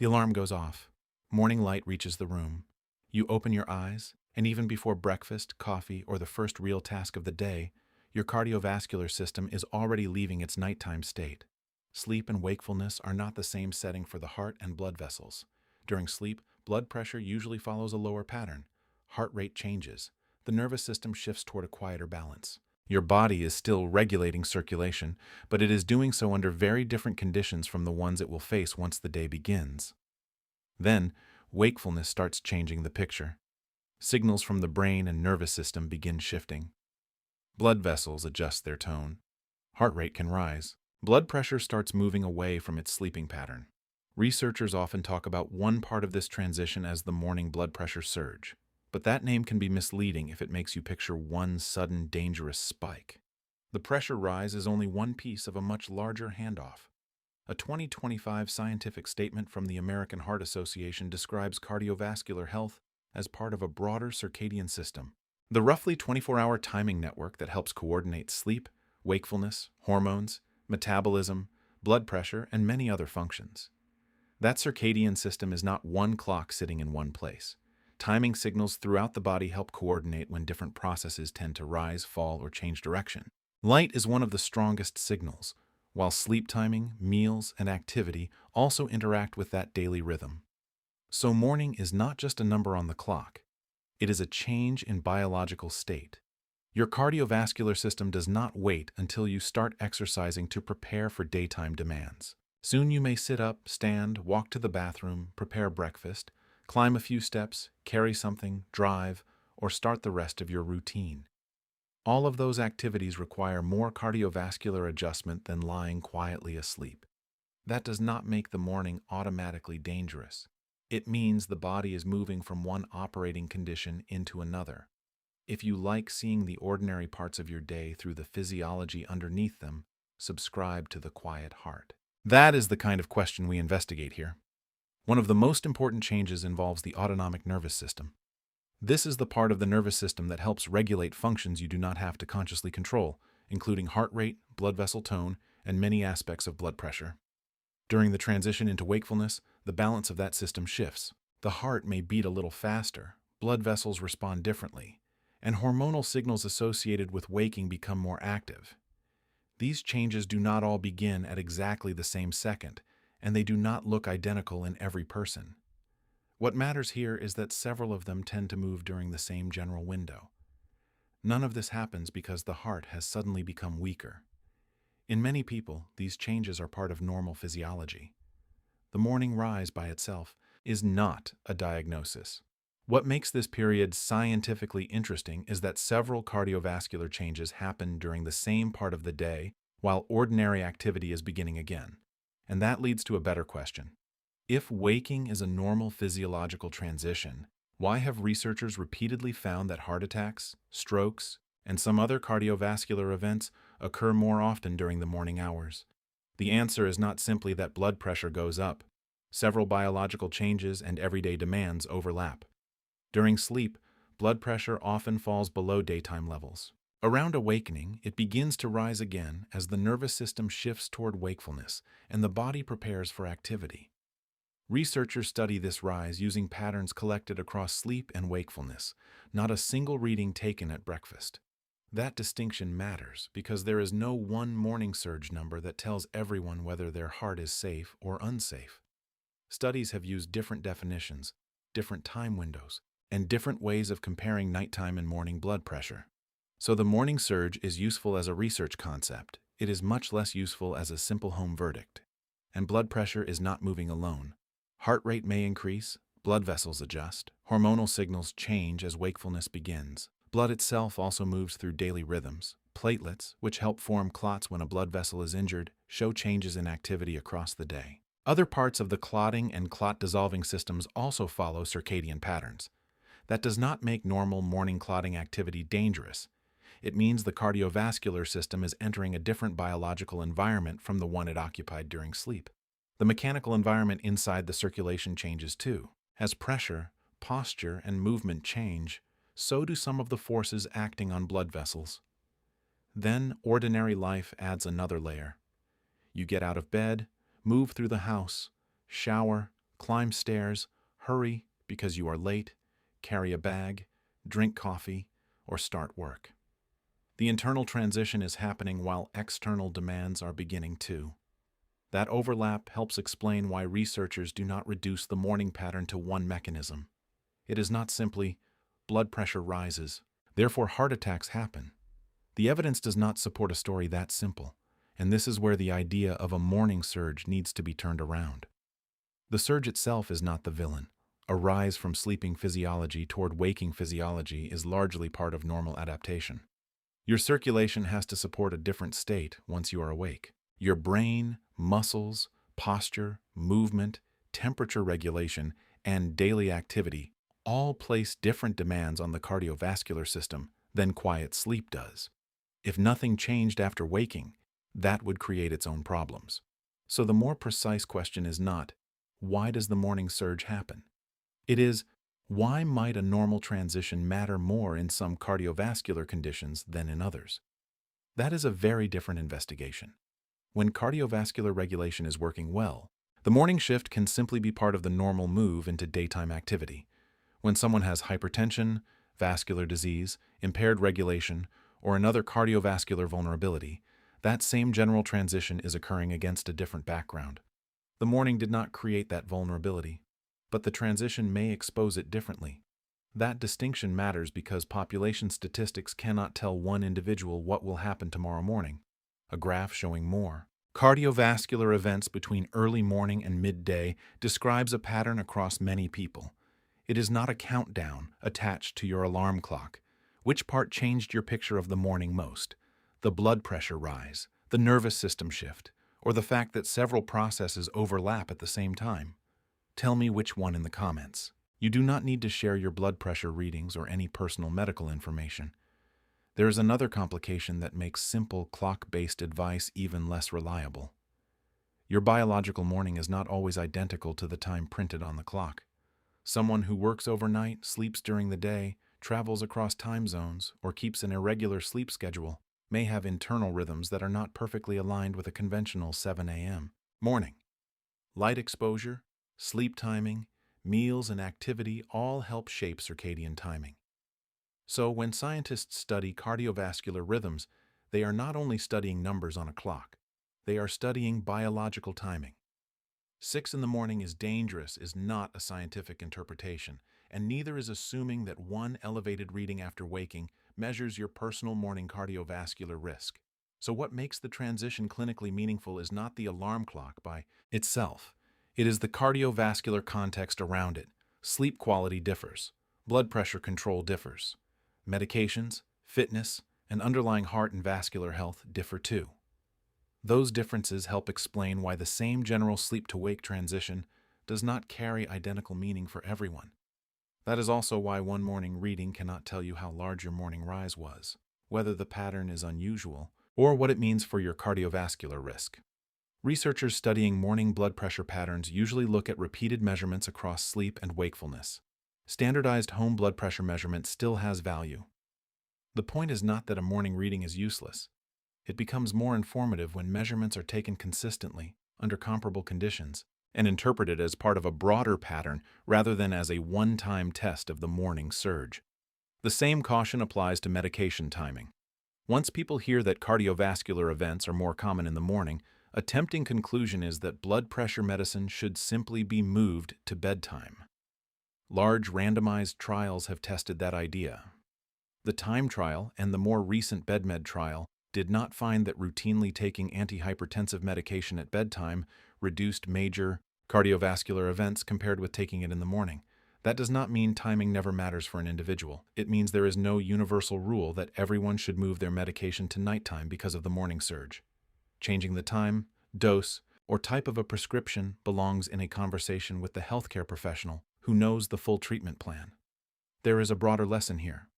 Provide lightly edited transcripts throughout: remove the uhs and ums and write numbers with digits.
The alarm goes off. Morning light reaches the room. You open your eyes, and even before breakfast, coffee, or the first real task of the day, your cardiovascular system is already leaving its nighttime state. Sleep and wakefulness are not the same setting for the heart and blood vessels. During sleep, blood pressure usually follows a lower pattern. Heart rate changes. The nervous system shifts toward a quieter balance. Your body is still regulating circulation, but it is doing so under very different conditions from the ones it will face once the day begins. Then, wakefulness starts changing the picture. Signals from the brain and nervous system begin shifting. Blood vessels adjust their tone. Heart rate can rise. Blood pressure starts moving away from its sleeping pattern. Researchers often talk about one part of this transition as the morning blood pressure surge, but that name can be misleading if it makes you picture one sudden dangerous spike. The pressure rise is only one piece of a much larger handoff. A 2025 scientific statement from the American Heart Association describes cardiovascular health as part of a broader circadian system, the roughly 24-hour timing network that helps coordinate sleep, wakefulness, hormones, metabolism, blood pressure, and many other functions. That circadian system is not one clock sitting in one place. Timing signals throughout the body help coordinate when different processes tend to rise, fall, or change direction. Light is one of the strongest signals, while sleep timing, meals, and activity also interact with that daily rhythm. So morning is not just a number on the clock. It is a change in biological state. Your cardiovascular system does not wait until you start exercising to prepare for daytime demands. Soon you may sit up, stand, walk to the bathroom, prepare breakfast, climb a few steps, carry something, drive, or start the rest of your routine. All of those activities require more cardiovascular adjustment than lying quietly asleep. That does not make the morning automatically dangerous. It means the body is moving from one operating condition into another. If you like seeing the ordinary parts of your day through the physiology underneath them, subscribe to The Quiet Heart. That is the kind of question we investigate here. One of the most important changes involves the autonomic nervous system. This is the part of the nervous system that helps regulate functions you do not have to consciously control, including heart rate, blood vessel tone, and many aspects of blood pressure. During the transition into wakefulness, the balance of that system shifts. The heart may beat a little faster, blood vessels respond differently, and hormonal signals associated with waking become more active. These changes do not all begin at exactly the same second, and they do not look identical in every person. What matters here is that several of them tend to move during the same general window. None of this happens because the heart has suddenly become weaker. In many people, these changes are part of normal physiology. The morning rise by itself is not a diagnosis. What makes this period scientifically interesting is that several cardiovascular changes happen during the same part of the day while ordinary activity is beginning again. And that leads to a better question. If waking is a normal physiological transition, why have researchers repeatedly found that heart attacks, strokes, and some other cardiovascular events occur more often during the morning hours? The answer is not simply that blood pressure goes up. Several biological changes and everyday demands overlap. During sleep, blood pressure often falls below daytime levels. Around awakening, it begins to rise again as the nervous system shifts toward wakefulness and the body prepares for activity. Researchers study this rise using patterns collected across sleep and wakefulness, not a single reading taken at breakfast. That distinction matters because there is no one morning surge number that tells everyone whether their heart is safe or unsafe. Studies have used different definitions, different time windows, and different ways of comparing nighttime and morning blood pressure. So the morning surge is useful as a research concept. It is much less useful as a simple home verdict. And blood pressure is not moving alone. Heart rate may increase, blood vessels adjust, hormonal signals change as wakefulness begins. Blood itself also moves through daily rhythms. Platelets, which help form clots when a blood vessel is injured, show changes in activity across the day. Other parts of the clotting and clot-dissolving systems also follow circadian patterns. That does not make normal morning clotting activity dangerous. It means the cardiovascular system is entering a different biological environment from the one it occupied during sleep. The mechanical environment inside the circulation changes too. As pressure, posture, and movement change, so do some of the forces acting on blood vessels. Then ordinary life adds another layer. You get out of bed, move through the house, shower, climb stairs, hurry because you are late, carry a bag, drink coffee, or start work. The internal transition is happening while external demands are beginning too. That overlap helps explain why researchers do not reduce the morning pattern to one mechanism. It is not simply blood pressure rises, therefore heart attacks happen. The evidence does not support a story that simple, and this is where the idea of a morning surge needs to be turned around. The surge itself is not the villain. A rise from sleeping physiology toward waking physiology is largely part of normal adaptation. Your circulation has to support a different state once you are awake. Your brain, muscles, posture, movement, temperature regulation, and daily activity all place different demands on the cardiovascular system than quiet sleep does. If nothing changed after waking, that would create its own problems. So the more precise question is not, why does the morning surge happen? It is, why might a normal transition matter more in some cardiovascular conditions than in others? That is a very different investigation. When cardiovascular regulation is working well, the morning shift can simply be part of the normal move into daytime activity. When someone has hypertension, vascular disease, impaired regulation, or another cardiovascular vulnerability, that same general transition is occurring against a different background. The morning did not create that vulnerability, but the transition may expose it differently. That distinction matters because population statistics cannot tell one individual what will happen tomorrow morning. A graph showing more cardiovascular events between early morning and midday describes a pattern across many people. It is not a countdown attached to your alarm clock. Which part changed your picture of the morning most? The blood pressure rise, the nervous system shift, or the fact that several processes overlap at the same time? Tell me which one in the comments. You do not need to share your blood pressure readings or any personal medical information. There is another complication that makes simple clock-based advice even less reliable. Your biological morning is not always identical to the time printed on the clock. Someone who works overnight, sleeps during the day, travels across time zones, or keeps an irregular sleep schedule may have internal rhythms that are not perfectly aligned with a conventional 7 a.m. morning. Light exposure, sleep timing, meals, and activity all help shape circadian timing. So when scientists study cardiovascular rhythms, they are not only studying numbers on a clock, they are studying biological timing. 6 in the morning is dangerous is not a scientific interpretation, and neither is assuming that one elevated reading after waking measures your personal morning cardiovascular risk. So what makes the transition clinically meaningful is not the alarm clock by itself. It is the cardiovascular context around it. Sleep quality differs. Blood pressure control differs. Medications, fitness, and underlying heart and vascular health differ too. Those differences help explain why the same general sleep-to-wake transition does not carry identical meaning for everyone. That is also why one morning reading cannot tell you how large your morning rise was, whether the pattern is unusual, or what it means for your cardiovascular risk. Researchers studying morning blood pressure patterns usually look at repeated measurements across sleep and wakefulness. Standardized home blood pressure measurement still has value. The point is not that a morning reading is useless. It becomes more informative when measurements are taken consistently, under comparable conditions, and interpreted as part of a broader pattern rather than as a one-time test of the morning surge. The same caution applies to medication timing. Once people hear that cardiovascular events are more common in the morning, a tempting conclusion is that blood pressure medicine should simply be moved to bedtime. Large randomized trials have tested that idea. The TIME trial and the more recent BedMed trial did not find that routinely taking antihypertensive medication at bedtime reduced major cardiovascular events compared with taking it in the morning. That does not mean timing never matters for an individual. It means there is no universal rule that everyone should move their medication to nighttime because of the morning surge. Changing the time, dose, or type of a prescription belongs in a conversation with the healthcare professional who knows the full treatment plan. There is a broader lesson here.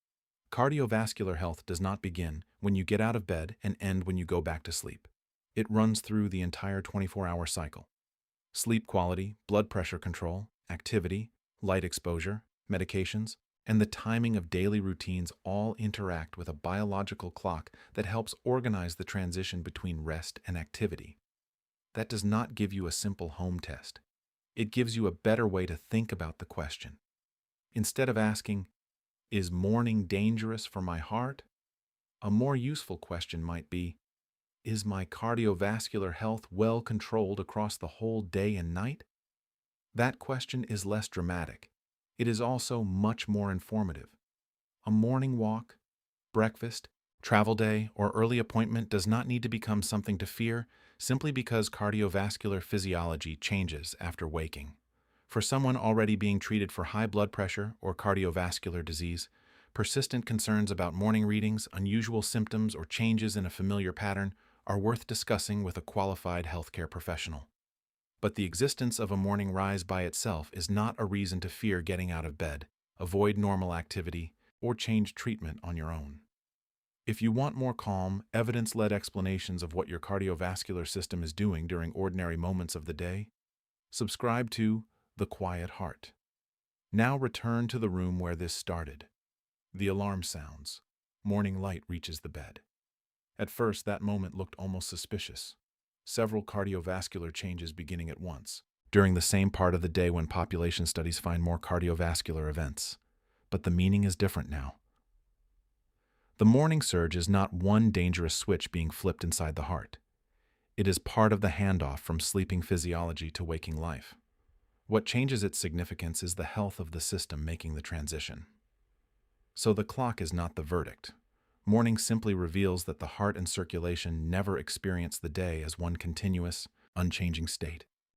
Cardiovascular health does not begin when you get out of bed and end when you go back to sleep. It runs through the entire 24-hour cycle. Sleep quality, blood pressure control, activity, light exposure, medications, and the timing of daily routines all interact with a biological clock that helps organize the transition between rest and activity. That does not give you a simple home test. It gives you a better way to think about the question. Instead of asking, "Is morning dangerous for my heart?" a more useful question might be, "Is my cardiovascular health well controlled across the whole day and night?" That question is less dramatic. It is also much more informative. A morning walk, breakfast, travel day, or early appointment does not need to become something to fear simply because cardiovascular physiology changes after waking. For someone already being treated for high blood pressure or cardiovascular disease, persistent concerns about morning readings, unusual symptoms, or changes in a familiar pattern are worth discussing with a qualified healthcare professional. But the existence of a morning rise by itself is not a reason to fear getting out of bed, avoid normal activity, or change treatment on your own. If you want more calm, evidence-led explanations of what your cardiovascular system is doing during ordinary moments of the day, subscribe to The Quiet Heart. Now return to the room where this started. The alarm sounds. Morning light reaches the bed. At first, that moment looked almost suspicious. Several cardiovascular changes beginning at once, during the same part of the day when population studies find more cardiovascular events. But the meaning is different now. The morning surge is not one dangerous switch being flipped inside the heart. It is part of the handoff from sleeping physiology to waking life. What changes its significance is the health of the system making the transition. So the clock is not the verdict. Morning simply reveals that the heart and circulation never experience the day as one continuous, unchanging state.